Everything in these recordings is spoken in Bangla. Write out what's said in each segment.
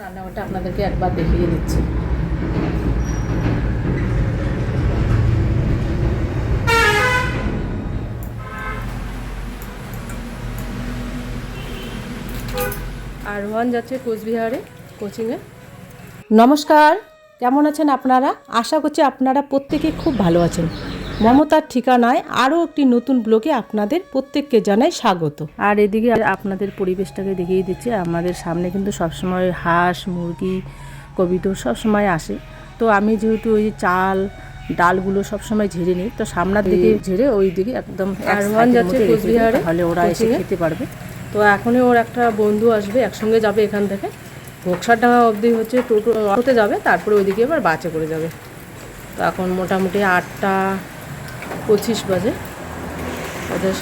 রান্নাঘরটা আপনাদেরকে একবার দেখিয়ে দিচ্ছি। আর রোহান যাচ্ছে কোচবিহারে কোচিংয়ে। নমস্কার, কেমন আছেন আপনারা? আশা করছি আপনারা প্রত্যেকে খুব ভালো আছেন। মমতার ঠিকানায় আরও একটি নতুন ব্লগে আপনাদের প্রত্যেককে জানাই স্বাগত। আর এদিকে আপনাদের পরিবেশটাকে দেখিয়ে দিচ্ছি। আমাদের সামনে কিন্তু সবসময় হাঁস, মুরগি, কবিতর সবসময় আসে। তো আমি যেহেতু ওই চাল ডালগুলো সবসময় ঝেড়ে নিই, তো সামনের দিকে ঝেড়ে ওই দিকে একদম রোহান যাচ্ছে কোচবিহারে, তাহলে ওরা এসে খেতে পারবে। তো এখনই ওর একটা বন্ধু আসবে, একসঙ্গে যাবে এখান থেকে ঘোকসারডাঙ্গা অবধি হচ্ছে টোটো অটোতে যাবে, তারপরে ওইদিকে এবার বাসে করে যাবে। তো এখন মোটামুটি 8:25 বাজে। ওদের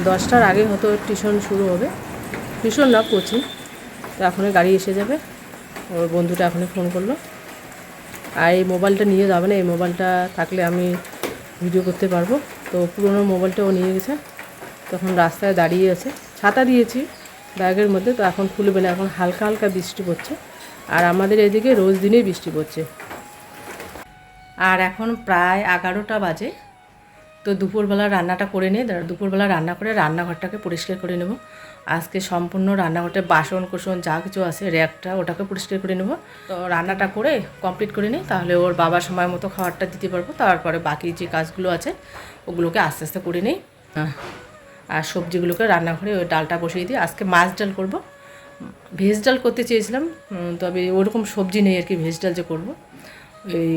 10টার আগে হয়তো টিউশন শুরু হবে, টিউশন না কোচিং। তো এখনই গাড়ি এসে যাবে। ওর বন্ধুটা এখনই ফোন করলো। আর এই মোবাইলটা নিয়ে যাবে না, এই মোবাইলটা থাকলে আমি ভিডিও করতে পারবো। তো পুরোনো মোবাইলটা ও নিয়ে গেছে। তখন রাস্তায় দাঁড়িয়ে আছে, ছাতা দিয়েছি ব্যাগের মধ্যে, তো এখন খুলবে না, এখন হালকা হালকা বৃষ্টি পড়ছে। আর আমাদের এদিকে রোজ দিনেই বৃষ্টি পড়ছে। আর এখন প্রায় 11টা বাজে। তো দুপুরবেলা রান্নাটা করে নিই, দুপুরবেলা রান্না করে রান্নাঘরটাকে পরিষ্কার করে নেব। আজকে সম্পূর্ণ রান্নাঘরটা বাসন কোসন যা কিছু আছে র্যাকটা ওটাকে পরিষ্কার করে নেব। তো রান্নাটা করে কমপ্লিট করে নিই, তাহলে ওর বাবার সময় মতো খাবারটা দিতে পারবো। তারপরে বাকি যে কাজগুলো আছে ওগুলোকে আস্তে আস্তে করে নিই। আর সবজিগুলোকে রান্নাঘরে ওই ডালটা বসিয়ে দিই। আজকে মাছ ডাল করব, ভেজ ডাল করতে চেয়েছিলাম, তবে ওরকম সবজি নেই আর কি ভেজ ডাল যে করবো। ওই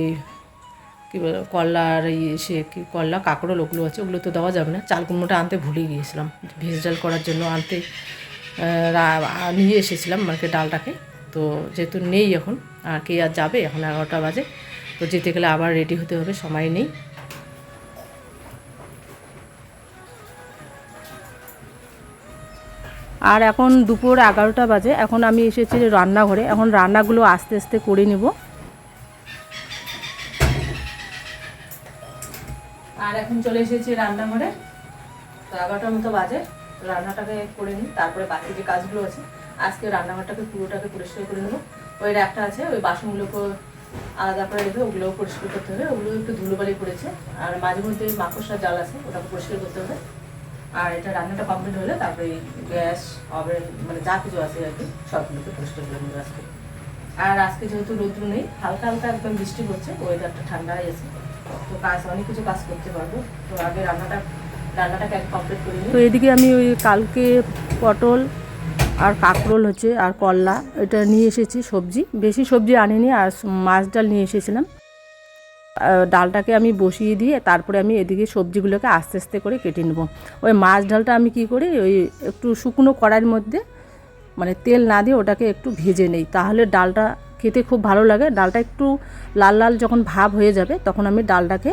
কী বলে করলার সে কি করলা কাঁকরোল ওগুলো আছে, ওগুলো তো দেওয়া যাবে না। চাল কুমড়োটা আনতে ভুলে গিয়েছিলাম, ভেজ ডাল করার জন্য আনতে নিয়ে এসেছিলাম মানে ডালটাকে। তো যেহেতু নেই এখন, আর কে আর যাবে, এখন 11টা বাজে। তো যেতে গেলে আবার রেডি হতে হবে, সময় নেই। আর এখন দুপুর 11টা বাজে। এখন আমি এসেছি রান্নাঘরে, এখন রান্নাগুলো আস্তে আস্তে করে নেব। আর এখন চলে এসেছি রান্নাঘরে। তো 11টার মতো বাজে, রান্নাটাকে করে নিই, তারপরে বাকি যে কাজগুলো আছে আজকে রান্নাঘরটাকে পুরোটাকে পরিষ্কার করে নেবো। ওই র্যাকটা আছে, ওই বাসনগুলোকে আলাদা করে রেখে ওগুলোও পরিষ্কার করতে হবে। ওগুলো একটু ধুলোবালি পড়েছে, আর মাঝে মধ্যে মাকড়সার জাল আছে, ওটাকে পরিষ্কার করতে হবে। আর এটা রান্নাটা কমপ্লিট হলে তারপরে গ্যাস ওভেন মানে যা কিছু আছে আর কি সবগুলোকে পরিষ্কার করে নেবো আজকে। আর আজকে যেহেতু রৌদ্র নেই, হালকা হালকা একদম বৃষ্টি পড়ছে, ওয়েদারটা ঠান্ডা হয়ে আছে, তো কাজ অনেক কিছু কাজ করতে পারবো। তো আগে রান্নাটাকে কমপ্লিট করে নিই। তো এদিকে আমি ওই কালকে পটল আর কাঁকরোল হচ্ছে আর করলা এটা নিয়ে এসেছি সবজি, বেশি সবজি আনিনি, আর মাছ ডাল নিয়ে এসেছিলাম। ডালটাকে আমি বসিয়ে দিয়ে তারপরে আমি এদিকে সবজিগুলোকে আস্তে আস্তে করে কেটে নেব। ওই মাছ ডালটা আমি কি করি, ওই একটু শুকনো কড়াইয়ের মধ্যে মানে তেল না দিয়ে ওটাকে একটু ভেজে নেই, তাহলে ডালটা খেতে খুব ভালো লাগে। ডালটা একটু লাল লাল যখন ভাব হয়ে যাবে তখন আমি ডালটাকে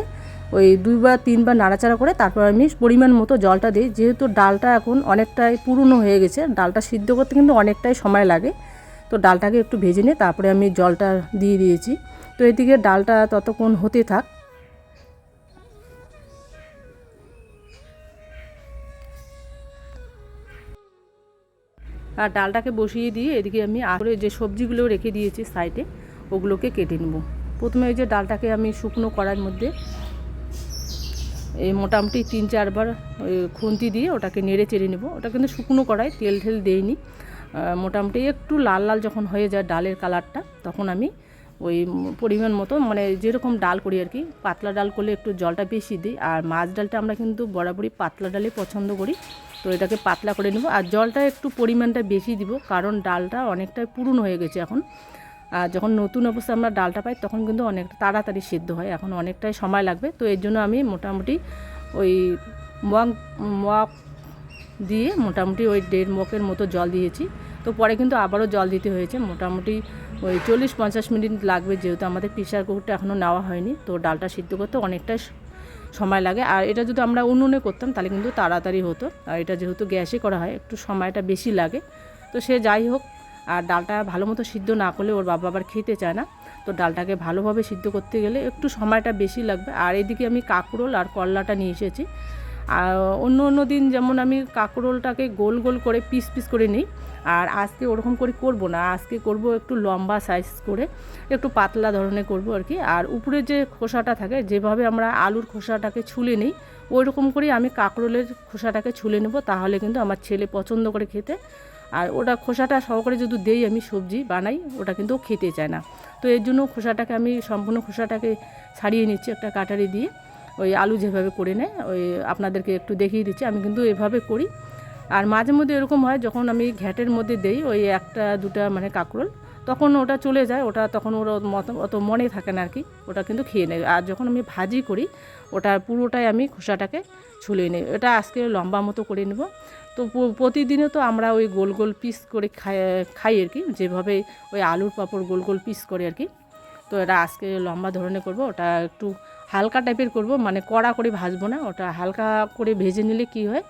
ওই 2 বা 3 বার নাড়াচাড়া করে তারপর আমি পরিমাণ মতো জলটা দিই। যেহেতু ডালটা এখন অনেকটাই পুরনো হয়ে গেছে, ডালটা সিদ্ধ করতে কিন্তু অনেকটাই সময় লাগে। তো ডালটাকে একটু ভেজে নিয়ে তারপরে আমি জলটা দিয়ে দিয়েছি। তো এদিকে ডালটা ততক্ষণ হতে থাক। আর ডালটাকে বসিয়ে দিয়ে এদিকে আমি আগে যে সবজিগুলো রেখে দিয়েছি সাইডে ওগুলোকে কেটে নেব। প্রথমে ওই যে ডালটাকে আমি শুকনো কড়াইয়ের মধ্যে এই মোটামুটি 3-4 বার ওই খুন্তি দিয়ে ওটাকে নেড়ে চেড়ে নেব। ওটা কিন্তু শুকনো কড়াই, তেল ঠেল দেইনি। মোটামুটি একটু লাল লাল যখন হয়ে যায় ডালের কালারটা, তখন আমি ওই পরিমাণ মতো মানে যেরকম ডাল করি আর কি, পাতলা ডাল করলে একটু জলটা বেশি দিই। আর মাছ ডালটা আমরা কিন্তু বরাবরই পাতলা ডালই পছন্দ করি, তো এটাকে পাতলা করে নেব। আর জলটা একটু পরিমাণটা বেশি দিব, কারণ ডালটা অনেকটাই পুরনো হয়ে গেছে এখন। আর যখন নতুন অবস্থায় আমরা ডালটা পাই তখন কিন্তু অনেক তাড়াতাড়ি সিদ্ধ হয়, এখন অনেকটাই সময় লাগবে। তো এর জন্য আমি মোটামুটি ওই মগ দিয়ে মোটামুটি ওই 1.5 মগের মতো জল দিয়েছি। তো পরে কিন্তু আবারও জল দিতে হয়েছে, মোটামুটি ওই 40-50 মিনিট লাগবে, যেহেতু আমাদের প্রেসার কুকারটা এখনও নেওয়া হয়নি। তো ডালটা সিদ্ধ করতে অনেকটাই সময় লাগে। আর এটা যদি আমরা উনুনে করতাম তাহলে কিন্তু তাড়াতাড়ি হতো, আর এটা যেহেতু গ্যাসে করা হয় একটু সময়টা বেশি লাগে। তো সে যাই হোক, আর ডালটা ভালো মতো সিদ্ধ না করলে ওর বাবা আবার খেতে চায় না। তো ডালটাকে ভালোভাবে সিদ্ধ করতে গেলে একটু সময়টা বেশি লাগবে। আর এদিকে আমি কাঁকরোল আর করলাটা নিয়ে এসেছি। আর অন্য দিন যেমন আমি কাঁকরোলটাকে গোল গোল করে পিস পিস করে নিই, আর আজকে ওরকম করে করব না, আজকে করব একটু লম্বা সাইজ করে, একটু পাতলা ধরনের করব আর কি। আর উপরে যে খোসাটা থাকে, যেভাবে আমরা আলুর খোসাটাকে ছুলে নিই ওই রকম করেই আমি কাঁকরোলের খোসাটাকে ছুলে নেব, তাহলে কিন্তু আমার ছেলে পছন্দ করে খেতে। আর ওটা খোসাটা সহকারে যদি দেই আমি সবজি বানাই, ওটা কিন্তু খেতে চায় না। তো এর জন্য খোসাটাকে আমি সম্পূর্ণ খোসাটাকে ছাড়িয়ে নিচ্ছি একটা কাটারি দিয়ে, ওই আলু যেভাবে করে নেয় ওই আপনাদেরকে একটু দেখিয়ে দিচ্ছি, আমি কিন্তু এভাবে করি। আর মাঝে মধ্যে এরকম হয় যখন আমি ঘ্যাটের মধ্যে দেই ওই একটা দুটা মানে কাঁকরোল, তখন ওটা চলে যায়, ওটা তখন ওর অত মনে থাকে না আর কি, ওটা কিন্তু খেয়ে নেয়। আর যখন আমি ভাজি করি ওটা পুরোটাই আমি খোসাটাকে ছুলে নিই। এটা আজকে লম্বা মতো করে নেব। তো প্রতিদিনে তো আমরা ওই গোল গোল পিস করে খাই আর কি, যেভাবে ওই আলুর পাঁপড় গোল গোল পিস করে আর কি। তো এটা আজকে লম্বা ধরনের করব, ওটা একটু হালকা টাইপের করব, মানে কড়া করে ভাজবো না, ওটা হালকা করে ভেজে নিলে কি হয়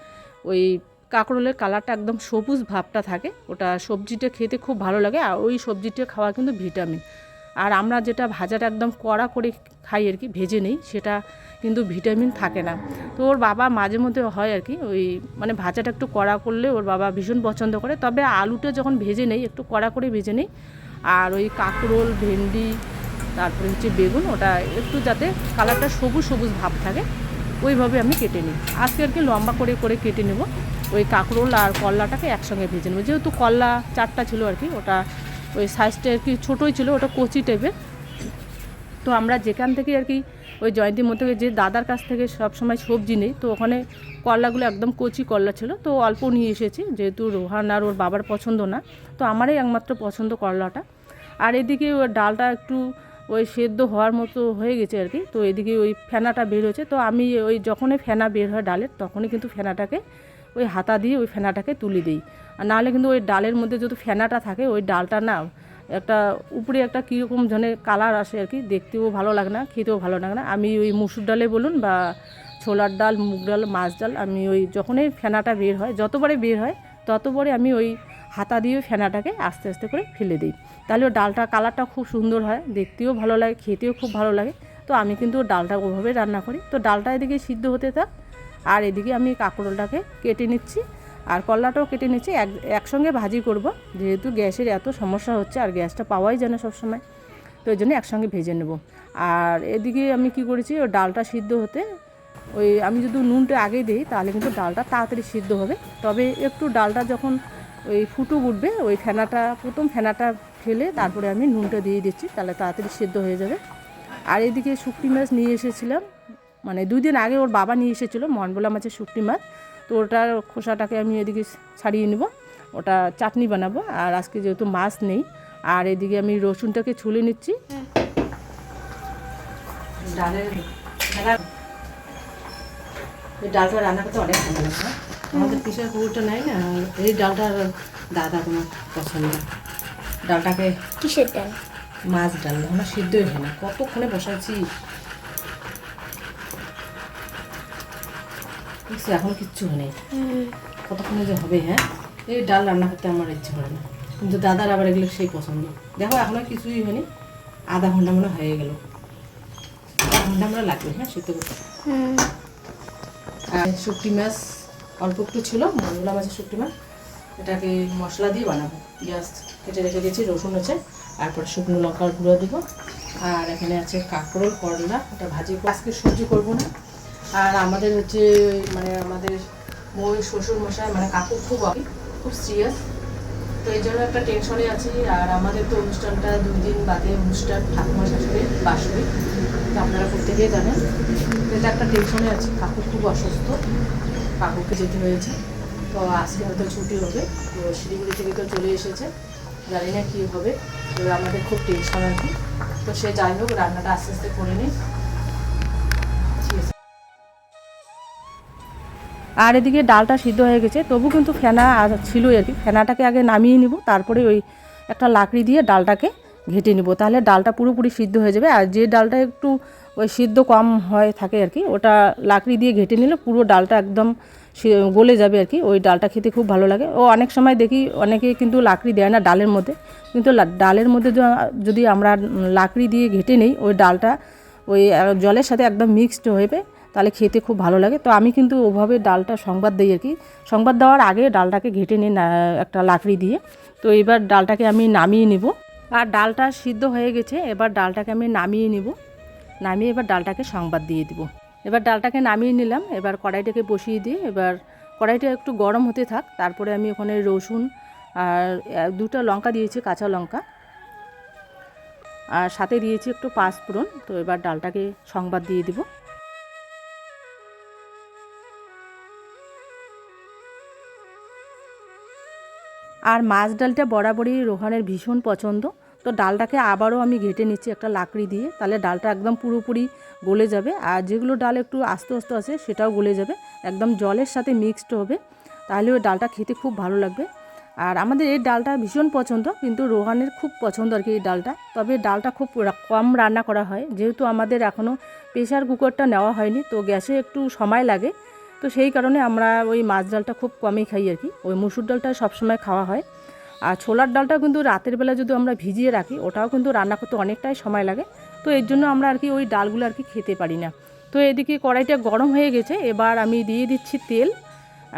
ওই কাঁকরোলের কালারটা একদম সবুজ ভাবটা থাকে, ওটা সবজিটা খেতে খুব ভালো লাগে। আর ওই সবজিটা খাওয়া কিন্তু ভিটামিন। আর আমরা যেটা ভাজাটা একদম কড়া করে খাই আর কি, ভেজে নেই, সেটা কিন্তু ভিটামিন থাকে না। তো ওর বাবা মাঝে মধ্যে হয় আর কি ওই মানে ভাজাটা একটু কড়া করলে ওর বাবা ভীষণ পছন্দ করে। তবে আলুটা যখন ভেজে নেই একটু কড়া করে ভেজে নেই, আর ওই কাঁকরোল ভেন্ডি তারপরে হচ্ছে বেগুন, ওটা একটু যাতে কালারটা সবুজ সবুজ ভাব থাকে ওইভাবে আমি কেটে নিই। আজকে আর কি লম্বা করে করে কেটে নেব। ওই কাঁকরোল আর করলাটাকে একসঙ্গে ভেজে নেব, যেহেতু করলা 4টা ছিল আর কি, ওটা ওই সাইজটা আর কি ছোটোই ছিল, ওটা কচি টাইপের। তো আমরা যেখান থেকে আর কি ওই জয়ন্তী মধ্যে যে দাদার কাছ থেকে সব সময় সবজি নেই, তো ওখানে করলাগুলো একদম কচি করলা ছিল, তো অল্প নিয়ে এসেছি, যেহেতু রোহান আর ওর বাবার পছন্দ না, তো আমারই একমাত্র পছন্দ করলাটা। আর এদিকে ওই ডালটা একটু ওই সেদ্ধ হওয়ার মতো হয়ে গেছে আর কি, তো এদিকে ওই ফেনাটা বের হয়েছে। তো আমি ওই যখনই ফেনা বের হয় ডালের, তখনই কিন্তু ফেনাটাকে ওই হাতা দিয়ে ওই ফেনাটাকে তুলে দিই। আর নাহলে কিন্তু ওই ডালের মধ্যে যদি ফেনাটা থাকে ওই ডালটা না একটা উপরে একটা কীরকম ধরনের কালার আসে আর কি, দেখতেও ভালো লাগে না, খেতেও ভালো লাগে না। আমি ওই মুসুর ডালে বলুন বা ছোলার ডাল, মুগ ডাল, মাছ ডাল, আমি ওই যখনই ফেনাটা বের হয়, যতবারে বের হয় ততবারে আমি ওই হাতা দিয়ে ফেনাটাকে আস্তে আস্তে করে ফেলে দিই, তাহলে ওই ডালটা কালারটা খুব সুন্দর হয়, দেখতেও ভালো লাগে, খেতেও খুব ভালো লাগে। তো আমি কিন্তু ডালটা ওভাবে রান্না করি। তো ডালটা এদিকে সিদ্ধ হতে থাক, আর এদিকে আমি কাঁকরোলটাকে কেটে নিচ্ছি আর করলাটাও কেটে নিচ্ছি, একসঙ্গে ভাজি করব, যেহেতু গ্যাসের এত সমস্যা হচ্ছে আর গ্যাসটা পাওয়াই যায় না সবসময়, তো ওই জন্য একসঙ্গে ভেজে নেব। আর এদিকে আমি কি করেছি, ওই ডালটা সিদ্ধ হতে ওই আমি যদি নুনটা আগে দিই তাহলে কিন্তু ডালটা তাড়াতাড়ি সিদ্ধ হবে। তবে একটু ডালটা যখন ওই ফুটো উঠবে ওই ফেনাটা, প্রথম ফেনাটা ফেলে তারপরে আমি নুনটা দিয়ে দিচ্ছি, তাহলে তাড়াতাড়ি সিদ্ধ হয়ে যাবে। আর এদিকে শুকটি মাছ নিয়ে এসেছিলাম, মানে 2 দিন আগে ওর বাবা নিয়ে এসেছিলো মনবলা মাছের শুকটি মাছ, তো ওটার খোসাটাকে আমি এদিকে ছাড়িয়ে নেব, ওটা চাটনি বানাবো। আর আজকে যেহেতু মাছ নেই, আর এদিকে আমি রসুনটাকে ছুলে নিচ্ছি। ডালটা রান্না করতে অনেক ভালো লাগে, আমাদের প্রেশার কুকারটা নেই না, এই ডালটার দাদা তোমার পছন্দ। ডালটাকে কিসের ডাল? মাছ ডাল, আমরা সিদ্ধই হয় না, কতক্ষণে বসাচ্ছি, এখন কিচ্ছু নেই, কতক্ষণে যে হবে। হ্যাঁ, এই ডাল রান্না করতে আমার ইচ্ছে করে না, কিন্তু দাদার আবার এগুলো সেই পছন্দ। দেখো এখনও কিছুই হয়নি, আধা ঘন্টা মনে হয়ে গেল, আধা ঘন্টা আমরা লাগবে হ্যাঁ সিদ্ধ করতে। আর শুকটি মাছ অল্প একটু ছিল, মনগুলা মাছের শুকটি মাছ, এটাকে মশলা দিয়ে বানাবো। পেঁয়াজ কেটে রেখে দিয়েছি, রসুন আছে, তারপর শুকনো লঙ্কার গুঁড়ো দেবো। আর এখানে আছে কাঁকরোল, করলা, ওটা ভাজি, আজকে সবজি করবো না। আর আমাদের হচ্ছে মানে আমাদের শ্বশুর মশাই মানে কাকু খুব সিরিয়াস, তো এই জন্য একটা টেনশনে আছি। আর আমাদের তো অনুষ্ঠানটা 2 দিন বাদে অনুষ্ঠান, ঠাকুমা শাশুড়ির বাসুরি, তো আপনারা প্রত্যেকেই জানেন, এটা একটা টেনশনে আছি। কাকু খুব অসুস্থ, কাকুকে যেতে হয়েছে, তো আজকে হয়তো ছুটি হবে, তো শিলিগুড়ি থেকে তো চলে এসেছে, জানি না কী হবে, তো আমাদের খুব টেনশন আর কি। তো সে যাই হোক, রান্নাটা আস্তে আস্তে করে নিই। আর এদিকে ডালটা সিদ্ধ হয়ে গেছে, তবু কিন্তু ফেনা ছিলই আর কি, ফেনাটাকে আগে নামিয়ে নিব, তারপরে ওই একটা লাকড়ি দিয়ে ডালটাকে ঘেঁটে নিব, তাহলে ডালটা পুরোপুরি সিদ্ধ হয়ে যাবে। আর যে ডালটা একটু ওই সিদ্ধ কম হয়ে থাকে আর কি, ওটা লাকড়ি দিয়ে ঘেঁটে নিলে পুরো ডালটা একদম গলে যাবে আর কি, ওই ডালটা খেতে খুব ভালো লাগে। ও অনেক সময় দেখি অনেকে কিন্তু লাকড়ি দেয় না ডালের মধ্যে, কিন্তু ডালের মধ্যে যদি আমরা লাকড়ি দিয়ে ঘেঁটে নিই, ওই ডালটা ওই জলের সাথে একদম মিক্সড হয়ে তাহলে খেতে খুব ভালো লাগে। তো আমি কিন্তু ওভাবে ডালটা সংবাদ দিই আর কি, সংবাদ দেওয়ার আগে ডালটাকে ঘেটে নিই একটা লাকড়ি দিয়ে। তো এবার ডালটাকে আমি নামিয়ে নেব। আর ডালটা সিদ্ধ হয়ে গেছে, এবার ডালটাকে আমি নামিয়ে নেব। নামিয়ে এবার ডালটাকে সংবাদ দিয়ে দিব। এবার ডালটাকে নামিয়ে নিলাম। এবার কড়াইটাকে বসিয়ে দিয়ে এবার কড়াইটা একটু গরম হতে থাক। তারপরে আমি ওখানে রসুন আর 2টা লঙ্কা দিয়েছি, কাঁচা লঙ্কা, আর সাথে দিয়েছি একটু পাঁচফোড়ন। তো এবার ডালটাকে সংবাদ দিয়ে দিব। আর মাছ ডালটা বরাবরই রোহানের ভীষণ পছন্দ। তো ডালটাকে আবারও আমি ঘেটে নিচ্ছি একটা লাকড়ি দিয়ে, তাহলে ডালটা একদম পুরোপুরি গলে যাবে। আর যেগুলো ডাল একটু আস্তে আস্তে আছে সেটাও গলে যাবে, একদম জলের সাথে মিক্সড হবে, তাহলে ওই ডালটা খেতে খুব ভালো লাগবে। আর আমাদের এই ডালটা ভীষণ পছন্দ, কিন্তু রোহানের খুব পছন্দ আর কি এই ডালটা। তবে ডালটা খুব কম রান্না করা হয়, যেহেতু আমাদের এখনও প্রেশার কুকারটা নেওয়া হয়নি, তো গ্যাসে একটু সময় লাগে। তো সেই কারণে আমরা ওই মাছ ডালটা খুব কমই খাই আর কি। ওই মুসুর ডালটা সবসময় খাওয়া হয়। আর ছোলার ডালটা কিন্তু রাতের বেলা যদি আমরা ভিজিয়ে রাখি, ওটাও কিন্তু রান্না করতে অনেকটাই সময় লাগে। তো এর জন্য আমরা আর কি ওই ডালগুলো আর কি খেতে পারি না। তো এদিকে কড়াইটা গরম হয়ে গেছে, এবার আমি দিয়ে দিচ্ছি তেল।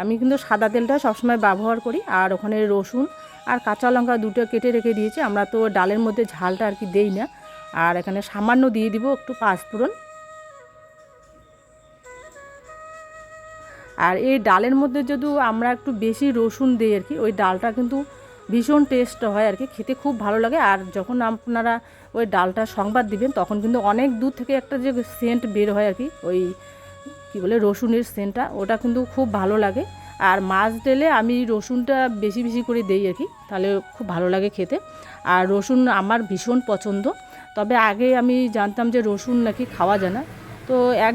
আমি কিন্তু সাদা তেলটা সবসময় ব্যবহার করি। আর ওখানে রসুন আর কাঁচা লঙ্কা 2টো কেটে রেখে দিয়েছি। আমরা তো ডালের মধ্যে ঝালটা আর কি দেই না। আর এখানে সামান্য দিয়ে দিব একটু পাঁচফোড়ন। আর এই ডালের মধ্যে যদি আমরা একটু বেশি রসুন দিই আর কি, ওই ডালটা কিন্তু ভীষণ টেস্ট হয় আর কি, খেতে খুব ভালো লাগে। আর যখন আপনারা ওই ডালটা সংবাদ দিবেন, তখন কিন্তু অনেক দূর থেকে একটা যে সেন্ট বের হয় আর কি, ওই কী বলে রসুনের সেন্টটা, ওটা কিন্তু খুব ভালো লাগে। আর মাছ ডালে আমি রসুনটা বেশি বেশি করে দেই আর কি, তাহলে খুব ভালো লাগে খেতে। আর রসুন আমার ভীষণ পছন্দ। তবে আগে আমি জানতাম যে রসুন নাকি খাওয়া যায় না। তো এক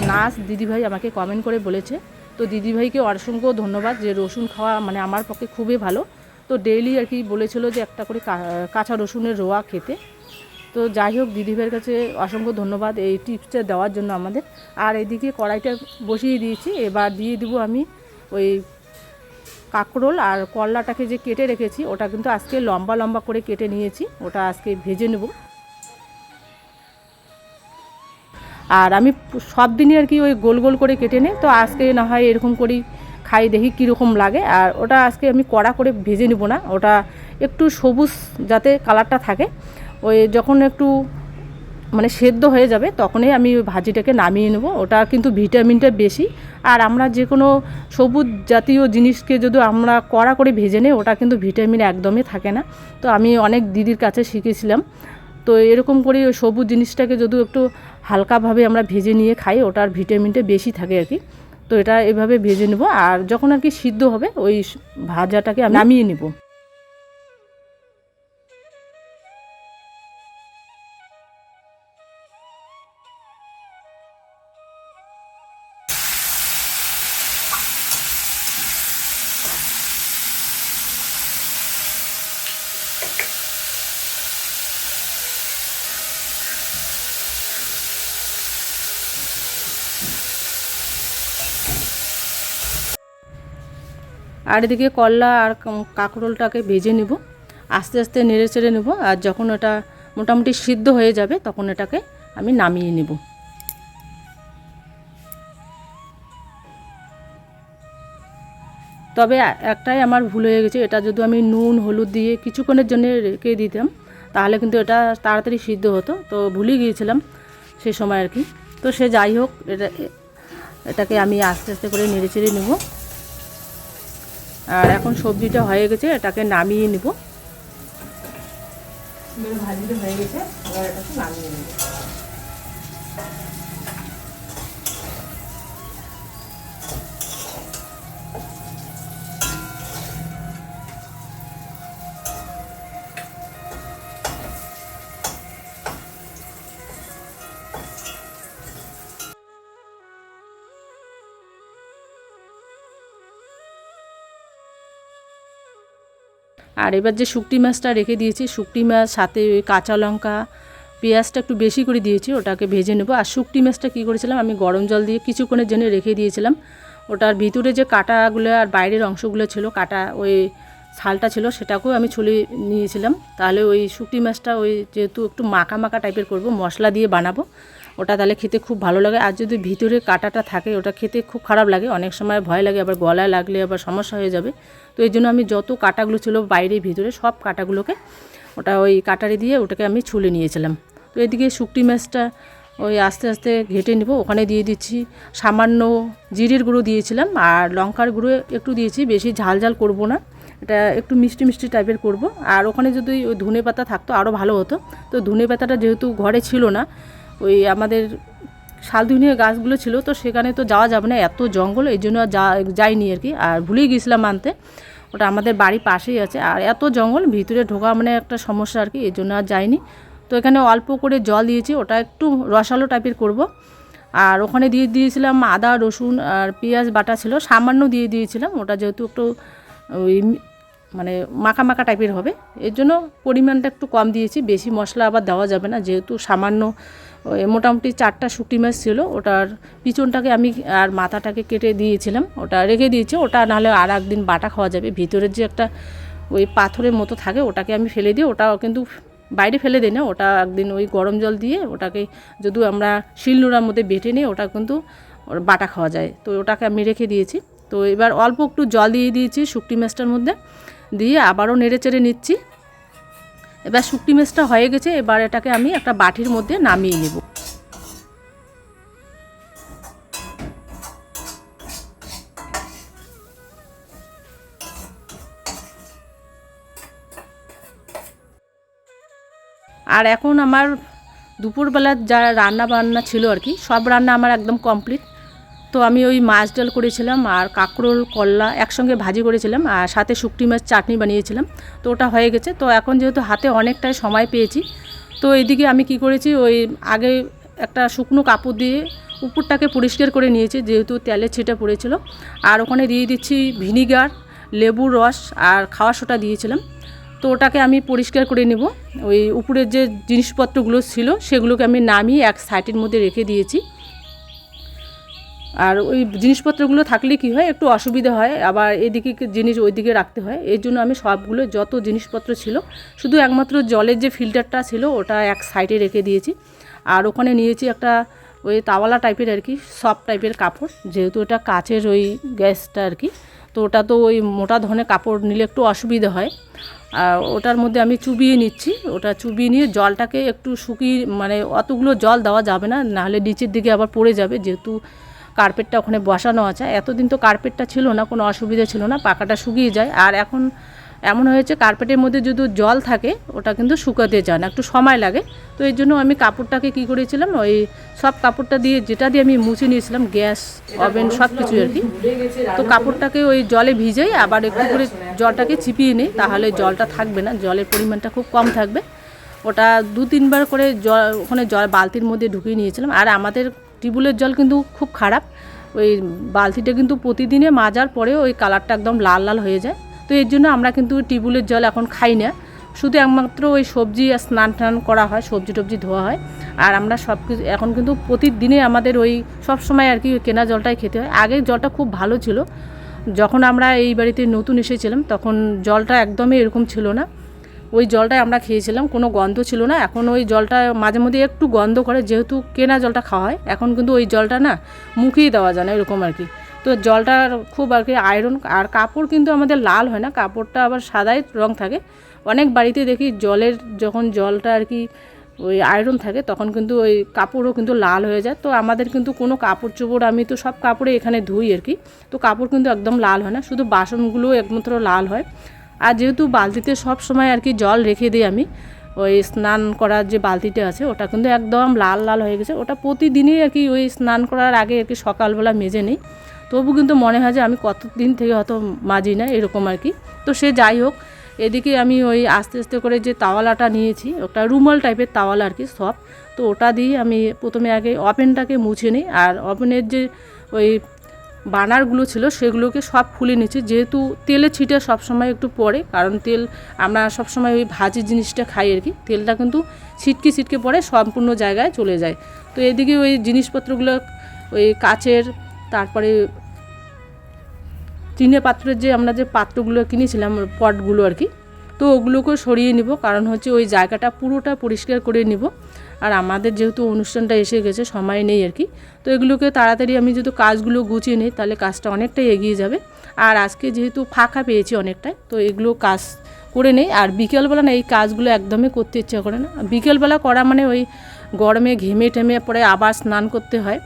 নার্স দিদিভাই আমাকে কমেন্ট করে বলেছে। তো দিদিভাইকে অসংখ্য ধন্যবাদ, যে রসুন খাওয়া মানে আমার পক্ষে খুবই ভালো। তো ডেইলি আর কি বলেছিল যে একটা করে কাঁচা রসুনের রোয়া খেতে। তো যাই হোক, দিদিভাইয়ের কাছে অসংখ্য ধন্যবাদ এই টিপসটা দেওয়ার জন্য আমাদের। আর এদিকে কড়াইটা বসিয়ে দিয়েছি, এবার দিয়ে দিব আমি ওই কাঁকরোল আর করলাটাকে যে কেটে রেখেছি, ওটা কিন্তু আজকে লম্বা লম্বা করে কেটে নিয়েছি, ওটা আজকে ভেজে নেব। আর আমি সব দিনই আর কি ওই গোল গোল করে কেটে নিই, তো আজকে না হয় এরকম করেই খাই, দেখি কীরকম লাগে। আর ওটা আজকে আমি কড়া করে ভেজে নেব না, ওটা একটু সবুজ যাতে কালারটা থাকে। ওই যখন একটু মানে সেদ্ধ হয়ে যাবে, তখনই আমি ওই ভাজিটাকে নামিয়ে নেব। ওটা কিন্তু ভিটামিনটা বেশি। আর আমরা যে কোনো সবুজ জাতীয় জিনিসকে যদি আমরা কড়া করে ভেজে নিই, ওটা কিন্তু ভিটামিন একদমই থাকে না। তো আমি অনেক দিদির কাছে শিখেছিলাম। তো এরকম করে ওই সবুজ জিনিসটাকে যদি একটু হালকাভাবে আমরা ভেজে নিয়ে খাই, ওটার ভিটামিনটা বেশি থাকে আর কি। তো এটা এভাবে ভেজে নেব। আর যখন আর কি সিদ্ধ হবে, ওই ভাজাটাকে আমি নামিয়ে নেব। আর এদিকে করলা আর কাঁকরোলটাকে ভেজে নেব, আস্তে আস্তে নেড়ে চেড়ে নেব। আর যখন ওটা মোটামুটি সিদ্ধ হয়ে যাবে, তখন এটাকে আমি নামিয়ে নেব। তবে একটাই আমার ভুল হয়ে গেছে, এটা যদি আমি নুন হলুদ দিয়ে কিছুক্ষণের জন্য রেখে দিতাম, তাহলে কিন্তু এটা তাড়াতাড়ি সিদ্ধ হতো। তো ভুলে গিয়েছিলাম সে সময় আর কি। তো সে যাই হোক, এটাকে আমি আস্তে আস্তে করে নেড়ে চেড়ে নেব। আর এখন সবজিটা হয়ে গেছে, এটাকে নামিয়ে নেব। ভাজিটা হয়ে গেছে, এবার এটাকে নামিয়ে নেব। আর এবার যে শুকটি মাছটা রেখে দিয়েছি, শুকটি মাছ সাথে ওই কাঁচা লঙ্কা পেঁয়াজটা একটু বেশি করে দিয়েছি, ওটাকে ভেজে নেব। আর শুকটি মাছটা কী করেছিলাম, আমি গরম জল দিয়ে কিছুক্ষণের জন্য রেখে দিয়েছিলাম। ওটার ভিতরে যে কাঁটাগুলো আর বাইরের অংশগুলো ছিল, কাঁটা ওই ছালটা ছিল, সেটাকেও আমি ছুলে নিয়েছিলাম। তাহলে ওই শুকটি মাছটা ওই যেহেতু একটু মাখা মাখা টাইপের করব, মশলা দিয়ে বানাবো, ওটা তাহলে খেতে খুব ভালো লাগে। আর যদি ভিতরে কাঁটাটা থাকে ওটা খেতে খুব খারাপ লাগে, অনেক সময় ভয় লাগে, আবার গলায় লাগলে আবার সমস্যা হয়ে যাবে। তো এই জন্য আমি যত কাঁটাগুলো ছিল বাইরে ভিতরে সব কাঁটাগুলোকে ওটা ওই কাটারি দিয়ে ওটাকে আমি ছুলে নিয়েছিলাম। তো এদিকে শুকটি মাছটা ওই আস্তে আস্তে ঘেটে নেব। ওখানে দিয়ে দিচ্ছি সামান্য জিরের গুঁড়ো দিয়েছিলাম আর লঙ্কার গুঁড়ো একটু দিয়েছি, বেশি ঝাল ঝাল করব না, এটা একটু মিষ্টি মিষ্টি টাইপের করব। আর ওখানে যদি ওই ধনে পাতা থাকতো আরও ভালো হতো। তো ধনে পাতাটা যেহেতু ঘরে ছিল না, ওই আমাদের শালধুনিয়া গাছগুলো ছিল, তো সেখানে তো যাওয়া যাবে না, এত জঙ্গল, এই জন্য যাইনি আর কি। আর ভুলেই গেছিলাম আনতে, ওটা আমাদের বাড়ির পাশেই আছে, আর এত জঙ্গল ভিতরে ঢোকা মানে একটা সমস্যা আর কি, এই জন্য আর যাইনি। তো এখানে অল্প করে জল দিয়েছি, ওটা একটু রসালো টাইপের করব। আর ওখানে দিয়ে দিয়েছিলাম আদা রসুন আর পেঁয়াজ বাটা ছিল, সামান্য দিয়ে দিয়েছিলাম, ওটা যেহেতু একটু ওই মানে মাখা মাখা টাইপের হবে, এর জন্য পরিমাণটা একটু কম দিয়েছি। বেশি মশলা আবার দেওয়া যাবে না, যেহেতু সামান্য মোটামুটি 4টা শুকটি মাছ ছিল, ওটার পিছনটাকে আমি আর মাথাটাকে কেটে দিয়েছিলাম, ওটা রেখে দিয়েছি। ওটা নাহলে আর একদিন বাটা খাওয়া যাবে। ভিতরের যে একটা ওই পাথরের মতো থাকে ওটাকে আমি ফেলে দিই, ওটাও কিন্তু বাইরে ফেলে দিই না, ওটা একদিন ওই গরম জল দিয়ে ওটাকে যদি আমরা শিলনোড়ার মধ্যে বেটে নিই ওটা কিন্তু বাটা খাওয়া যায়। তো ওটাকে আমি রেখে দিয়েছি। তো এবার অল্প একটু জল দিয়ে দিয়েছি শুকটি মাছটার মধ্যে, দিয়ে আবারও নেড়ে চেড়ে নিচ্ছি। এবার শুকটি মাছটা হয়ে গেছে, এবার এটাকে আমি একটা বাটির মধ্যে নামিয়ে নেব। আর এখন আমার দুপুরবেলার যা রান্না বান্না ছিল আর কি, সব রান্না আমার একদম কমপ্লিট। তো আমি ওই মাছ ডাল করেছিলাম আর কাঁকরোল করলা একসঙ্গে ভাজি করেছিলাম, আর সাথে শুকটি মাছ চাটনি বানিয়েছিলাম। তো ওটা হয়ে গেছে। তো এখন যেহেতু হাতে অনেকটাই সময় পেয়েছি, তো এইদিকে আমি কি করেছি, ওই আগে একটা শুকনো কাপড় দিয়ে উপরটাকে পরিষ্কার করে নিয়েছি, যেহেতু তেলের ছিটা পড়েছিল। আর ওখানে দিয়ে দিচ্ছি ভিনিগার, লেবুর রস আর খাওয়া সোডা দিয়েছিলাম। তো ওটাকে আমি পরিষ্কার করে নেব। ওই উপরের যে জিনিসপত্রগুলো ছিল সেগুলোকে আমি নামিয়ে এক সাইডের মধ্যে রেখে দিয়েছি। আর ওই জিনিসপত্রগুলো থাকলে কি হয়, একটু অসুবিধা হয়, আবার এদিকে জিনিস ওইদিকে রাখতে হয়। এই জন্য আমি সবগুলো যত জিনিসপত্র ছিল শুধু একমাত্র জলের যে ফিল্টারটা ছিল ওটা এক সাইডে রেখে দিয়েছি। আর ওখানে নিয়েছি একটা ওই তাওয়ালা টাইপের আর কি, সফট টাইপের কাপড়, যেহেতু এটা কাচের ওই গ্যাসটা আর কি। তো ওটা তো ওই মোটা ধরনের কাপড় নিলে একটু অসুবিধা হয়। আর ওটার মধ্যে আমি চুবিয়ে নিচ্ছি, ওটা চুবিয়ে নিয়ে জলটাকে একটু শুকিয়ে, মানে অতগুলো জল দেওয়া যাবে না, নাহলে নিচের দিকে আবার পড়ে যাবে, যেহেতু কার্পেটটা ওখানে বসানো আছে। এতদিন তো কার্পেটটা ছিল না, কোনো অসুবিধা ছিল না, পাকাটা শুকিয়ে যায়। আর এখন এমন হয়েছে কার্পেটের মধ্যে যদি জল থাকে ওটা কিন্তু শুকাতে যায় না, একটু সময় লাগে। তো এই জন্য আমি কাপড়টাকে কী করেছিলাম, ওই সব কাপড়টা দিয়ে যেটা দিয়ে আমি মুছে নিয়েছিলাম গ্যাস ওভেন সব কিছু আর কি, তো কাপড়টাকে ওই জলে ভিজাই আবার একটু করে জলটাকে চিপিয়ে নিই, তাহলে জলটা থাকবে না, জলের পরিমাণটা খুব কম থাকবে। ওটা 2-3 বার করে জল ওখানে জল বালতির মধ্যে ঢুকিয়ে নিয়েছিলাম। আর আমাদের টিউবওয়েলের জল কিন্তু খুব খারাপ, ওই বালতিটা কিন্তু প্রতিদিনে মাজার পরেও ওই কালারটা একদম লাল লাল হয়ে যায়। তো এর জন্য আমরা কিন্তু টিউবওয়েলের জল এখন খাই না, শুধু একমাত্র ওই সবজি আর স্নান টান করা হয়, সবজি টবজি ধোয়া হয়। আর আমরা সব কিছু এখন কিন্তু প্রতিদিনে আমাদের ওই সব সময় আর কি কেনা জলটাই খেতে হয়। আগে জলটা খুব ভালো ছিল, যখন আমরা এই বাড়িতে নতুন এসেছিলাম তখন জলটা একদমই এরকম ছিল না, ওই জলটাই আমরা খেয়েছিলাম, কোনো গন্ধ ছিল না। এখন ওই জলটা মাঝে মধ্যে একটু গন্ধ করে, যেহেতু কেনা জলটা খাওয়া হয়। এখন কিন্তু ওই জলটা না মুখেই দেওয়া যায় না এরকম আর কি। তো জলটার খুব আর কি আয়রন। আর কাপড় কিন্তু আমাদের লাল হয় না, কাপড়টা আবার সাদাই রং থাকে। অনেক বাড়িতে দেখি জলের যখন জলটা আর কি ওই আয়রন থাকে তখন কিন্তু ওই কাপড়ও কিন্তু লাল হয়ে যায়। তো আমাদের কিন্তু কোনো কাপড় চোপড়, আমি তো সব কাপড়ে এখানে ধুই আর কি, তো কাপড় কিন্তু একদম লাল হয় না, শুধু বাসনগুলো একমাত্র লাল হয়। আর যেহেতু বালতিতে সব সময় আর কি জল রেখে দিই আমি, ওই স্নান করার যে বালতিটা আছে ওটা কিন্তু একদম লাল লাল হয়ে গেছে, ওটা প্রতিদিনই আর কি ওই স্নান করার আগে আর কি সকালবেলা মেজে নিই। তবু কিন্তু মনে হয় যে আমি কতদিন থেকে হয়তো মাজি না এরকম আর কি। তো সে যাই হোক, এদিকে আমি ওই আস্তে আস্তে করে যে তাওয়ালাটা নিয়েছি, ওটা রুমাল টাইপের তাওয়ালা আর কি সব, তো ওটা দিয়ে আমি প্রথমে আগে ওভেনটাকে মুছে নিই। আর ওভেনের যে ওই বার্নারগুলো ছিল সেগুলোকে সব খুলে নিচ্ছি, যেহেতু তেলের ছিটা সবসময় একটু পড়ে, কারণ তেল আমরা সবসময় ওই ভাজি জিনিসটা খাই আর কি, তেলটা কিন্তু ছিটকে ছিটকে পড়ে সম্পূর্ণ জায়গায় চলে যায়। তো এদিকে ওই জিনিসপত্রগুলো ওই কাচের, তারপরে টিনের পাত্রের যে আমরা যে পাত্রগুলো কিনেছিলাম পটগুলো আর কি, তো ওগুলোকে সরিয়ে নিব, কারণ হচ্ছে ওই জায়গাটা পুরোটা পরিষ্কার করে নিব। আর আমাদের যেহেতু অনুষ্ঠানটা এসে গেছে, সময় নেই আর কি, তো এগুলোকে তাড়াতাড়ি আমি যদি কাজগুলো গুছিয়ে নিই তাহলে কাজটা অনেকটাই এগিয়ে যাবে। আর আজকে যেহেতু ফাঁকা পেয়েছি অনেকটাই, তো এগুলো কাজ করে নেই। আর বিকেলবেলা না এই কাজগুলো একদমই করতে ইচ্ছা করে না। বিকেলবেলা করা মানে ওই গরমে ঘেমে টেমে পরে আবার স্নান করতে হয়।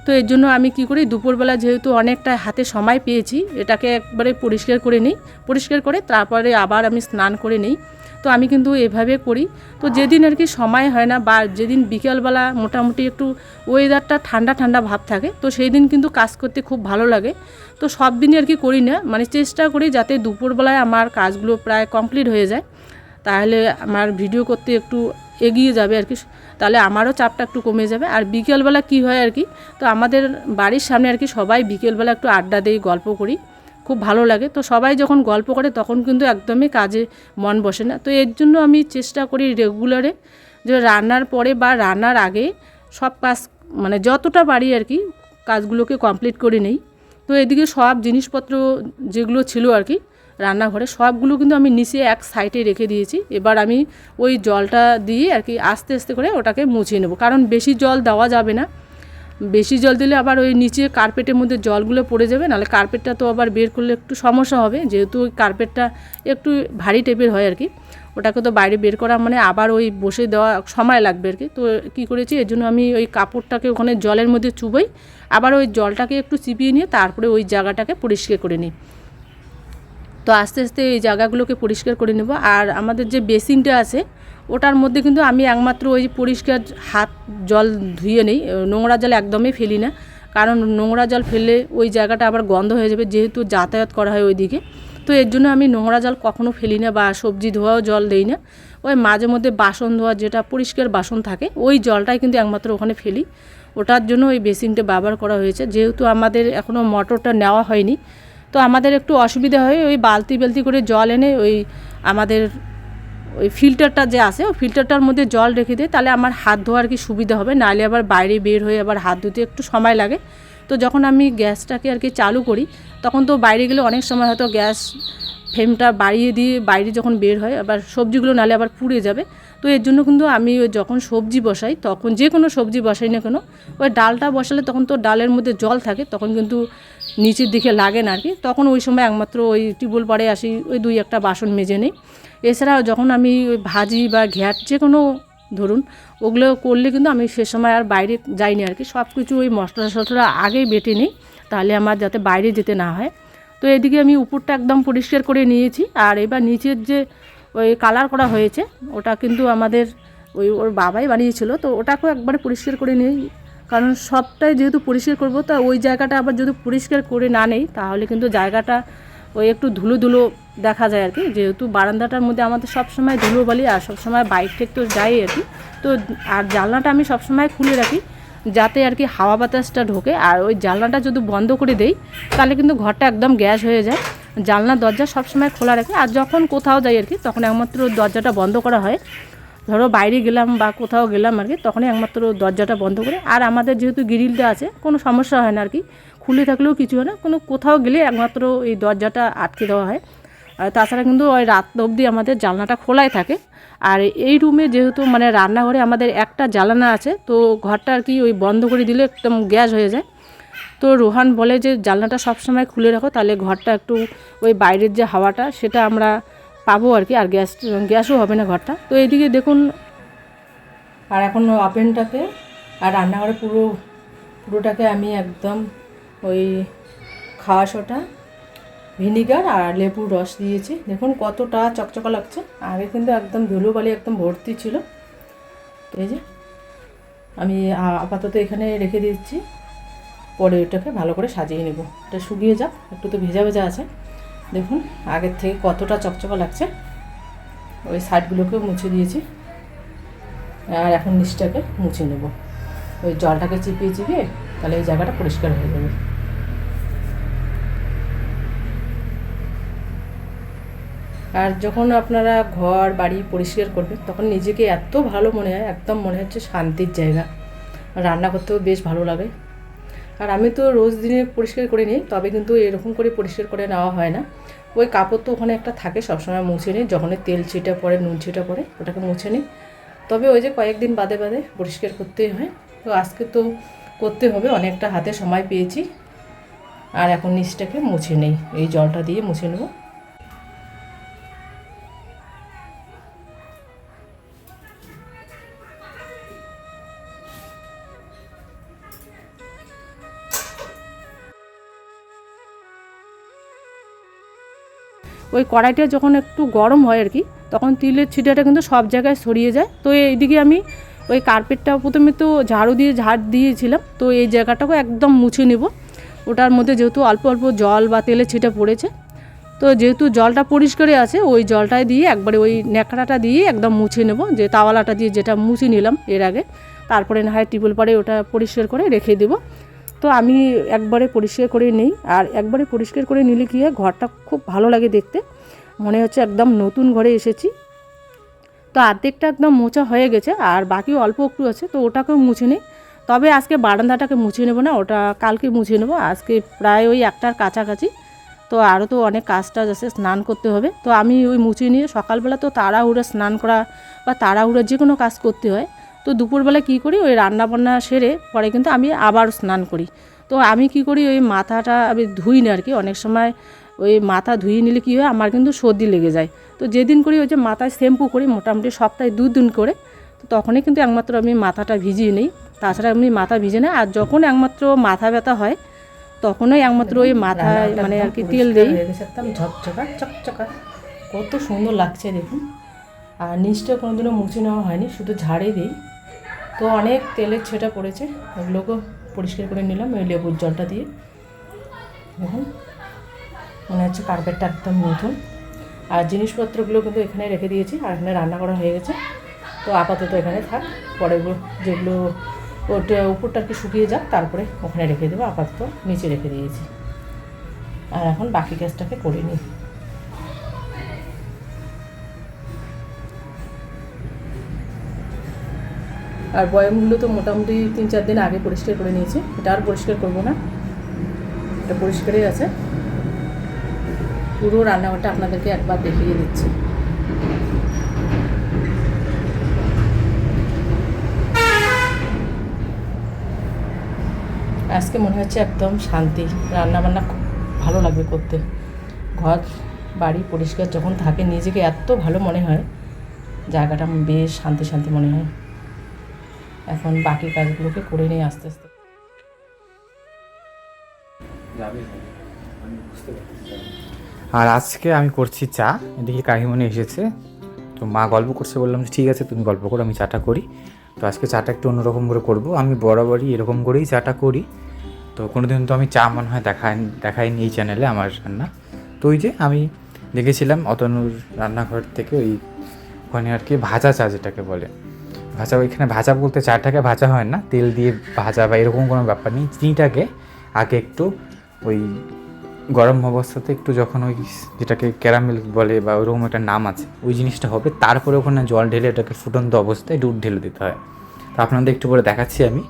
তো এর জন্য আমি কি করি, দুপুরবেলা যেহেতু অনেকটা হাতে সময় পেয়েছি, এটাকে একবারে পরিষ্কার করে নিই। পরিষ্কার করে তারপরে আবার আমি স্নান করে নিই। তো আমি কিন্তু এভাবে করি। তো যেদিন আর কি সময় হয় না, বা যেদিন বিকেলবেলা মোটামুটি একটু ওয়েদারটা ঠান্ডা ঠান্ডা ভাব থাকে, তো সেই দিন কিন্তু কাজ করতে খুব ভালো লাগে। তো সব দিনই আর কি করি না, মানে চেষ্টা করি যাতে দুপুরবেলায় আমার কাজগুলো প্রায় কমপ্লিট হয়ে যায়, তাহলে আমার ভিডিও করতে একটু এগিয়ে যাবে আর কি, তাহলে আমারও চাপটা একটু কমে যাবে। আর বিকেলবেলা কি হয় আর কি, তো আমাদের বাড়ির সামনে আর কি সবাই বিকেলবেলা একটু আড্ডা দেই, গল্প করি, খুব ভালো লাগে। তো সবাই যখন গল্প করে তখন কিন্তু একদমই কাজে মন বসে না। তো এর জন্য আমি চেষ্টা করি রেগুলারে যে রান্নার পরে বা রান্নার আগে সব কাজ মানে যতটা পারি আর কি কাজগুলোকে কমপ্লিট করে নেই। তো এদিকে সব জিনিসপত্র যেগুলো ছিল আর কি রান্নাঘরে সবগুলো কিন্তু আমি নিচে এক সাইডে রেখে দিয়েছি। এবার আমি ওই জলটা দিয়ে আর কি আস্তে আস্তে করে ওটাকে মুছিয়ে নেব, কারণ বেশি জল দেওয়া যাবে না। বেশি জল দিলে আবার ওই নিচে কার্পেটের মধ্যে জলগুলো পড়ে যাবে, নাহলে কার্পেটটা তো আবার বের করলে একটু সমস্যা হবে, যেহেতু ওই কার্পেটটা একটু ভারী টাইপের হয় আর কি, ওটাকে তো বাইরে বের করা মানে আবার ওই বসে দেওয়া সময় লাগবে আর কি। তো কী করেছি, এর জন্য আমি ওই কাপড়টাকে ওখানে জলের মধ্যে চুবোই, আবার ওই জলটাকে একটু চিপিয়ে নিয়ে তারপরে ওই জায়গাটাকে পরিষ্কার করে নিই। তো আস্তে আস্তে এই জায়গাগুলোকে পরিষ্কার করে নেব। আর আমাদের যে বেসিনটা আছে ওটার মধ্যে কিন্তু আমি একমাত্র ওই পরিষ্কার হাত জল ধুয়ে নেই, নোংরা জল একদমই ফেলি না, কারণ নোংরা জল ফেললে ওই জায়গাটা আবার গন্ধ হয়ে যাবে, যেহেতু যাতায়াত করা হয় ওইদিকে। তো এর জন্য আমি নোংরা জল কখনো ফেলি না, বা সবজি ধোয়াও জল দেই না। ওই মাঝে মধ্যে বাসন ধোয়া যেটা পরিষ্কার বাসন থাকে ওই জলটাই কিন্তু একমাত্র ওখানে ফেলি। ওটার জন্য ওই বেসিনটা ব্যবহার করা হয়েছে, যেহেতু আমাদের এখনও মোটরটা নেওয়া হয়নি। তো আমাদের একটু অসুবিধা হয়, ওই বালতি করে জল এনে ওই আমাদের ওই ফিল্টারটা যে আছে ওই ফিল্টারটার মধ্যে জল রেখে দিই, তাহলে আমার হাত ধোয়ার কি সুবিধা হবে, নাহলে আবার বাইরে বের হয়ে আবার হাত ধুতে একটু সময় লাগে। তো যখন আমি গ্যাসটাকে আর কি চালু করি, তখন তো বাইরে গেলে অনেক সময় হয়তো গ্যাস ফ্লেমটা বাড়িয়ে দিয়ে বাইরে যখন বের হয় আবার সবজিগুলো নাহলে আবার পুড়ে যাবে। তো এর জন্য কিন্তু আমি ওই যখন সবজি বসাই, তখন যে কোনো সবজি বসাই না কেন, ওই ডালটা বসালে তখন তো ডালের মধ্যে জল থাকে, তখন কিন্তু নিচের দিকে লাগে না আর কি। তখন ওই সময় একমাত্র ওই টিউবওয়েল পাড়ে আসি, ওই দুই একটা বাসন মেজে নিই। এছাড়াও যখন আমি ওই ভাজি বা ঘ্যাট যে কোনো ধরুন ওগুলো করলে কিন্তু আমি সে সময় আর বাইরে যাইনি আর কি, সব কিছু ওই মশলা টশলা আগেই বেটে নিই, তাহলে আমার যাতে বাইরে যেতে না হয়। তো এদিকে আমি উপরটা একদম পরিষ্কার করে নিয়েছি। আর এবার নিচের যে ওই কালার করা হয়েছে ওটা কিন্তু আমাদের ওর বাবাই বানিয়েছিল, তো ওটাকেও একবারে পরিষ্কার করে নিই, কারণ সবটাই যেহেতু পরিষ্কার করবো, তা ওই জায়গাটা আবার যদি পরিষ্কার করে না নেই তাহলে কিন্তু জায়গাটা ওই একটু ধুলো ধুলো দেখা যায় আর কি, যেহেতু বারান্দাটার মধ্যে আমাদের সবসময় ধুলো বালি আর সবসময় বাইক ঠেক তো যাই আর কি। তো আর জানলাটা আমি সবসময় খুলে রাখি যাতে আর কি হাওয়া বাতাসটা ঢোকে, আর ওই জানলাটা যদি বন্ধ করে দেই তাহলে কিন্তু ঘরটা একদম গ্যাস হয়ে যায়। জানলা দরজা সবসময় খোলা রাখি, আর যখন কোথাও যাই আর কি তখন একমাত্র দরজাটা বন্ধ করা হয়। ধরো বাইরে গেলাম বা কোথাও গেলাম আর কি, তখনই একমাত্র দরজাটা বন্ধ করে। আর আমাদের যেহেতু গ্রিলটা আছে কোনো সমস্যা হয় না আর কি, খুলে থাকলেও কিছু হয় না, কোনো কোথাও গেলে একমাত্র এই দরজাটা আটকে দেওয়া হয়। আর তাছাড়া কিন্তু ওই রাত অবধি আমাদের জানলাটা খোলাই থাকে। আর এই রুমে যেহেতু মানে রান্নাঘরে আমাদের একটা জানালা আছে, তো ঘরটা আর কি ওই বন্ধ করে দিলে একদম গ্যাস হয়ে যায়। তো রোহান বলে যে জানলাটা সবসময় খুলে রাখো, তাহলে ঘরটা একটু ওই বাইরের যে হাওয়াটা সেটা আমরা পাবো আর কি, আর গ্যাসও হবে না ঘরটা। তো এইদিকে দেখুন, আর এখন ওভেনটাকে আর রান্নাঘরে পুরোটাকে আমি একদম ওই খাওয়া সোটা ভিনিগার আর লেবুর রস দিয়েছি। দেখুন কতটা চকচকা লাগছে, আগে কিন্তু একদম ধুলোবালি একদম ভর্তি ছিল। এই যে আমি আপাতত এখানে রেখে দিচ্ছি, পরে এটাকে ভালো করে সাজিয়ে নেব। এটা শুকিয়ে যাক, একটু তো ভেজা ভেজা আছে। দেখুন আগের থেকে কতটা চকচকা লাগছে। ওই সাইডগুলোকেও মুছে দিয়েছি, আর এখন নিচটাকে মুছে নেব। ওই জলটাকে চিপিয়ে চিপিয়ে তাহলে এই জায়গাটা পরিষ্কার হয়ে যাবে। আর যখন আপনারা ঘর বাড়ি পরিষ্কার করবেন তখন নিজেকে এত ভালো মনে হয়, একদম মনে হচ্ছে শান্তির জায়গা। রান্না করতেও বেশ ভালো লাগে। আর আমি তো রোজ দিনে পরিষ্কার করে নিই, তবে কিন্তু এরকম করে পরিষ্কার করে নেওয়া হয় না। ওই কাপড় তো ওখানে একটা থাকে, সবসময় মুছে নিই, যখন তেল ছিটা পড়ে নুন ছিটা পড়ে ওটাকে মুছে নিই। তবে ওই যে কয়েকদিন বাদে বাদে পরিষ্কার করতেই হয়, তো আজকে তো করতে হবে, অনেকটা হাতে সময় পেয়েছি। আর এখন নিচটাকে মুছে নেই, এই জলটা দিয়ে মুছে নেব। ওই কড়াইটা যখন একটু গরম হয় আর কি, তখন তিলের ছিটাটা কিন্তু সব জায়গায় ছড়িয়ে যায়। তো এইদিকে আমি ওই কার্পেটটা প্রথমে তো ঝাড়ু দিয়ে ঝাড় দিয়েছিলাম, তো এই জায়গাটাকেও একদম মুছে নেব। ওটার মধ্যে যেহেতু অল্প অল্প জল বা তেলের ছিটা পড়েছে, তো যেহেতু জলটা পরিষ্কারই আছে, ওই জলটায় দিয়ে একবারে ওই ন্যাকড়াটা দিয়ে একদম মুছে নেব, যে তাওয়ালাটা দিয়ে যেটা মুছে নিলাম এর আগে, তারপরে না হয় টিউবওয়েল পরে ওটা পরিষ্কার করে রেখে দেবো। তো আমি একবারে পরিষ্কার করে নিই, আর একবারে পরিষ্কার করে নিলে কি হয়, ঘরটা খুব ভালো লাগে দেখতে, মনে হচ্ছে একদম নতুন ঘরে এসেছি। তো অর্ধেকটা একদম মোছা হয়ে গেছে, আর বাকি অল্প একটু আছে, তো ওটাকেও মুছে নিই। তবে আজকে বারান্দাটাকে মুছে নেবো না, ওটা কালকে মুছে নেবো। আজকে প্রায় ওই 1টার কাছাকাছি, তো আরও তো অনেক কাজ টাজ আছে, স্নান করতে হবে। তো আমি ওই মুছে নিয়ে সকালবেলা তো তাড়াহুড়ো স্নান করা বা তাড়াহুড়ো যে কোনো কাজ করতে হয়, তো দুপুরবেলা কী করি, ওই রান্নাবান্না সেরে পরে কিন্তু আমি আবার স্নান করি। তো আমি কি করি, ওই মাথাটা আমি ধুই না আর কি, অনেক সময় ওই মাথা ধুয়ে নিলে কী হয়, আমার কিন্তু সর্দি লেগে যায়। তো যেদিন করি ওই যে মাথায় শ্যাম্পু করি, মোটামুটি সপ্তাহে 2 দিন করে, তো তখনই কিন্তু একমাত্র আমি মাথাটা ভিজিয়ে নিই, তাছাড়া আমি মাথা ভিজে না। আর যখন একমাত্র মাথা ব্যথা হয়, তখনই একমাত্র ওই মাথায় মানে আর কি তেল দিই। একদম ঝকঝকা চকচকা, কত সুন্দর লাগছে দেখুন। আর নিচটা কোনোদিনও মুছে নেওয়া হয়নি, শুধু ঝাড়ে দিই। তো অনেক তেলের ছেটা পড়েছে, ওগুলোকেও পরিষ্কার করে নিলাম ওই লেবুর জলটা দিয়ে। দেখুন মনে হচ্ছে কার্পেটটা একদম নতুন। আর জিনিসপত্রগুলো কিন্তু এখানে রেখে দিয়েছি, আর এখানে রান্না করা হয়ে গেছে। তো আপাতত এখানে থাক, পরে যেগুলো ওটা উপরটা আর কি শুকিয়ে যাক, তারপরে ওখানে রেখে দেবো। আপাতত নিচে রেখে দিয়েছি, আর এখন বাকি কাজটাকে করে নিই। আর বয়ামগুলো তো মোটামুটি 3-4 দিন আগে পরিষ্কার করে নিয়েছি, এটা আর পরিষ্কার করবো না, এটা পরিষ্কারই আছে। পুরো রান্নাঘরটা আপনাদেরকে একবার দেখিয়ে দিচ্ছি। আজকে মনে হচ্ছে একদম শান্তি, রান্নাবান্না খুব ভালো লাগবে করতে। ঘর বাড়ি পরিষ্কার যখন থাকে, নিজেকে এত ভালো মনে হয়, জায়গাটা বেশ শান্তি শান্তি মনে হয়। এখন বাকি কাজগুলোকে করে নিই আস্তে আস্তে। আর আজকে আমি করছি চা, এদিকে কাহিমণি এসেছে, তো মা গল্প করছে, বললাম যে ঠিক আছে তুমি গল্প করো, আমি চাটা করি। তো আজকে চাটা একটু অন্যরকম করে করব, আমি বরাবরই এরকম করেই চাটা করি। তো কোনো দিন তো আমি চা মনে হয় দেখাইনি এই চ্যানেলে আমার রান্না। তো ওই যে আমি দেখেছিলাম অতনুর রান্নাঘর থেকে ওই ওখানে আর কি ভাজা চা যেটাকে বলে, ভাজা, ওইখানে ভাজা বলতে চাটাকে ভাজা হয় না, তেল দিয়ে ভাজা বা এরকম কোনো ব্যাপার নেই। চিনিটাকে আগে একটু ওই গরম অবস্থাতে একটু যখন ওই যেটাকে ক্যারামেল বলে বা ওরকম একটা নাম আছে, ওই জিনিসটা হবে, তারপরে ওখানে জল ঢেলে এটাকে ফুটন্ত অবস্থায় দুধ ঢেলে দিতে হয়। তো আপনাদের একটু করে দেখাচ্ছি আমি।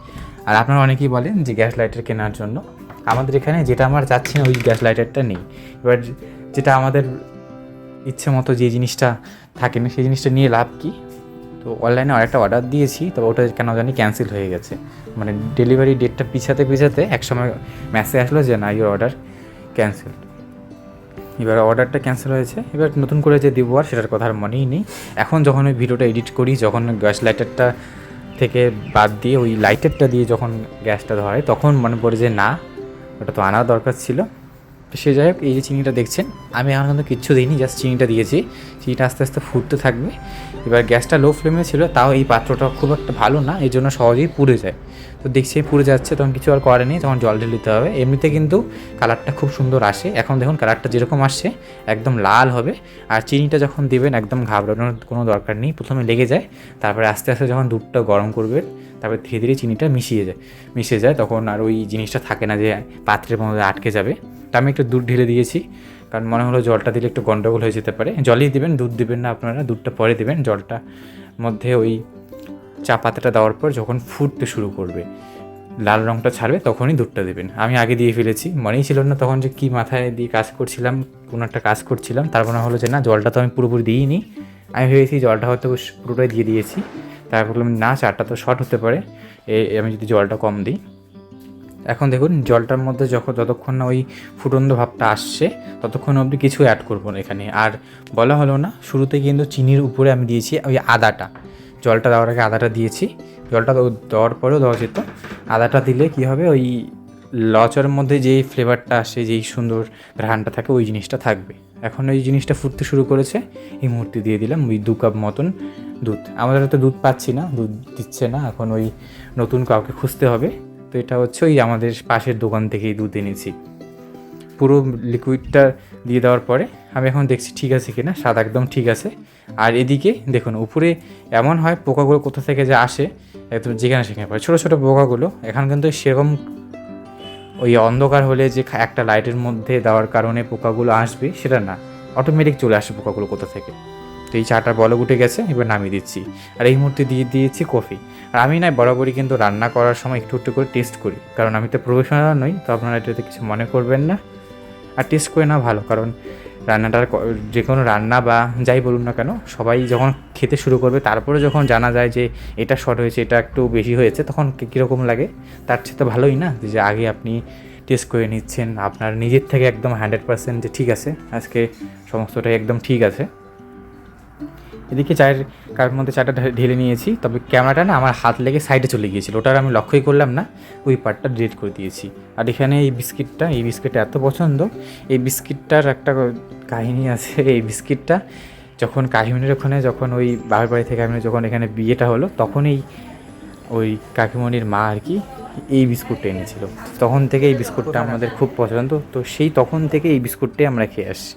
আর আপনারা অনেকেই বলেন যে গ্যাস লাইটার কেনার জন্য, আমাদের এখানে যেটা আমার যাচ্ছি না ওই গ্যাস লাইটারটা নেই। এবার যেটা আমাদের ইচ্ছে মতো যে জিনিসটা থাকে না, সেই জিনিসটা নিয়ে লাভ কি? তো অনলাইনে আরেকটা অর্ডার দিয়েছি, তবে ওটা কেন জানি ক্যান্সেল হয়ে গেছে, মানে ডেলিভারি ডেটটা পিছাতে একসময় মেসেজ আসলো যে না, ইউর অর্ডার ক্যান্সেল। এবার অর্ডারটা ক্যান্সেল হয়েছে, এবার নতুন করে যে দেবো আর সেটার কথা আর মনেই নেই। এখন যখন ওই ভিডিওটা এডিট করি, যখন গ্যাস লাইটারটা থেকে বাদ দিয়ে ওই লাইটারটা দিয়ে যখন গ্যাসটা ধরে, তখন মনে পড়ে যে না, ওটা তো আনা দরকার ছিল। তো সে যাই হোক, এই যে চিনিটা দেখছেন, আমি এখন কিন্তু কিচ্ছু দিইনি, জাস্ট চিনিটা দিয়েছি। চিনিটা আস্তে আস্তে ফুটতে থাকবে। এবার গ্যাসটা লো ফ্লেমে ছিল, তাও এই পাত্রটা খুব একটা ভালো না, এই জন্য সহজেই পুড়ে যায়। তো দেখছি পুড়ে যাচ্ছে, তখন কিছু আর করে নেই, তখন জল ঢেলে দিতে হবে। এমনিতে কিন্তু কালারটা খুব সুন্দর আসে, এখন দেখুন কালারটা যেরকম আসছে একদম লাল হবে। আর চিনিটা যখন দেবেন একদম ঘাবড়ানোর কোনো দরকার নেই, প্রথমে লেগে যায়, তারপরে আস্তে আস্তে যখন দুধটা গরম করবেন, তারপরে ধীরে ধীরে চিনিটা মিশে যায়, তখন আর ওই জিনিসটা থাকে না যে পাত্রের মধ্যে আটকে যাবে। তা আমি একটু দুধ ঢেলে দিয়েছি, কারণ মনে হলো জলটা দিলে একটু গন্ডগোল হয়ে যেতে পারে। জলই দিবেন, দুধ দিবেন না আপনারা, দুধটা পরে দেবেন। জলটা মধ্যে ওই চা পাতাটা দেওয়ার পর যখন ফুটতে শুরু করবে, লাল রঙটা ছাড়বে তখনই দুধটা দেবেন। আমি আগে দিয়ে ফেলেছি, মনেই ছিল না তখন যে কী মাথায় দিয়ে কাজ করছিলাম, কোনো একটা কাজ করছিলাম। তারপর হলো যে না, জলটা তো আমি পুরোপুরি দিইনি। আমি ভেবেছি জলটা হয়তো পুরোটাই দিয়ে দিয়েছি। তারপর বললাম না, চাটা তো শর্ট হতে পারে আমি যদি জলটা কম দিই। এখন দেখুন জলটার মধ্যে যতক্ষণ না ওই ফুটন্ত ভাবটা আসছে ততক্ষণ অবধি কিছু অ্যাড করবো না এখানে। আর বলা হলো না, শুরুতে কিন্তু চিনির উপরে আমি দিয়েছি ওই আদাটা, জলটা দেওয়ার আগে আদাটা দিয়েছি। জলটা দেওয়ার পরেও দেওয়া যেত। আদাটা দিলে কি হবে, ওই লচের মধ্যে যেই ফ্লেভারটা আসে, যেই সুন্দর ঘ্রাণটা থাকে, ওই জিনিসটা থাকবে। এখন ওই জিনিসটা ফুটতে শুরু করেছে, এই মুহূর্তে দিয়ে দিলাম ওই 2 কাপ মতন দুধ। আমাদের তো দুধ পাচ্ছি না, দুধ দিচ্ছে না, এখন ওই নতুন কাউকে খুঁজতে হবে। তো এটা হচ্ছে ওই আমাদের পাশের দোকান থেকেই দুধ এনেছি। পুরো লিকুইডটা দিয়ে দেওয়ার পরে আমি এখন দেখছি ঠিক আছে কিনা, স্বাদ একদম ঠিক আছে। আর এদিকে দেখুন উপরে এমন হয় পোকাগুলো কোথা থেকে যে আসে, একদম যেখানে সেখানে পড়ে ছোটো ছোটো পোকাগুলো। এখন কিন্তু সেরকম ওই অন্ধকার হলে যে একটা লাইটের মধ্যে দেওয়ার কারণে পোকাগুলো আসবে সেটা না, অটোমেটিক চলে আসে পোকাগুলো কোথা থেকে। তো এই চাটা বলক উঠে গেছে, এবার নামিয়ে দিচ্ছি। আর এই মুহূর্তে দিয়ে দিয়েছি কফি। আর আমি না বরাবরই কিন্তু রান্না করার সময় একটু একটু করে টেস্ট করি, কারণ আমি তো প্রফেশনাল নই, তো আপনারা এটাতে কিছু মনে করবেন না। আর টেস্ট করে না ভালো, কারণ রান্নাটার যে কোনো রান্না বা যাই বলুন না কেন, সবাই যখন খেতে শুরু করবে তারপরে যখন জানা যায় যে এটা শর্ট হয়েছে, এটা একটু বেশি হয়েছে, তখন কীরকম লাগে। তার চেয়ে তো ভালোই না যে আগে আপনি টেস্ট করে নিচ্ছেন আপনার নিজের থেকে একদম 100% যে ঠিক আছে, আজকে সমস্তটাই একদম ঠিক আছে। এদিকে চায়ের কাপের মধ্যে চাটা ঢেলে নিয়েছি, তবে ক্যামেরাটা না আমার হাত লেগে সাইডে চলে গিয়েছিল, ওটার আমি লক্ষ্যই করলাম না, ওই পার্টটা ডিলিট করে দিয়েছি। আর এখানে এই বিস্কিটটা এত পছন্দ। এই বিস্কিটটার একটা কাহিনী আছে। এই বিস্কিটটা যখন কাকিমণির ওখানে, যখন ওই বাবার বাড়ি থেকে আমি যখন এখানে বিয়েটা হলো, তখনই ওই কাকিমণির মা আর কি এই বিস্কুটটা এনেছিল। তখন থেকে এই বিস্কুটটা আমাদের খুব পছন্দ, তো সেই তখন থেকে এই বিস্কুটটাই আমরা খেয়ে আসছি।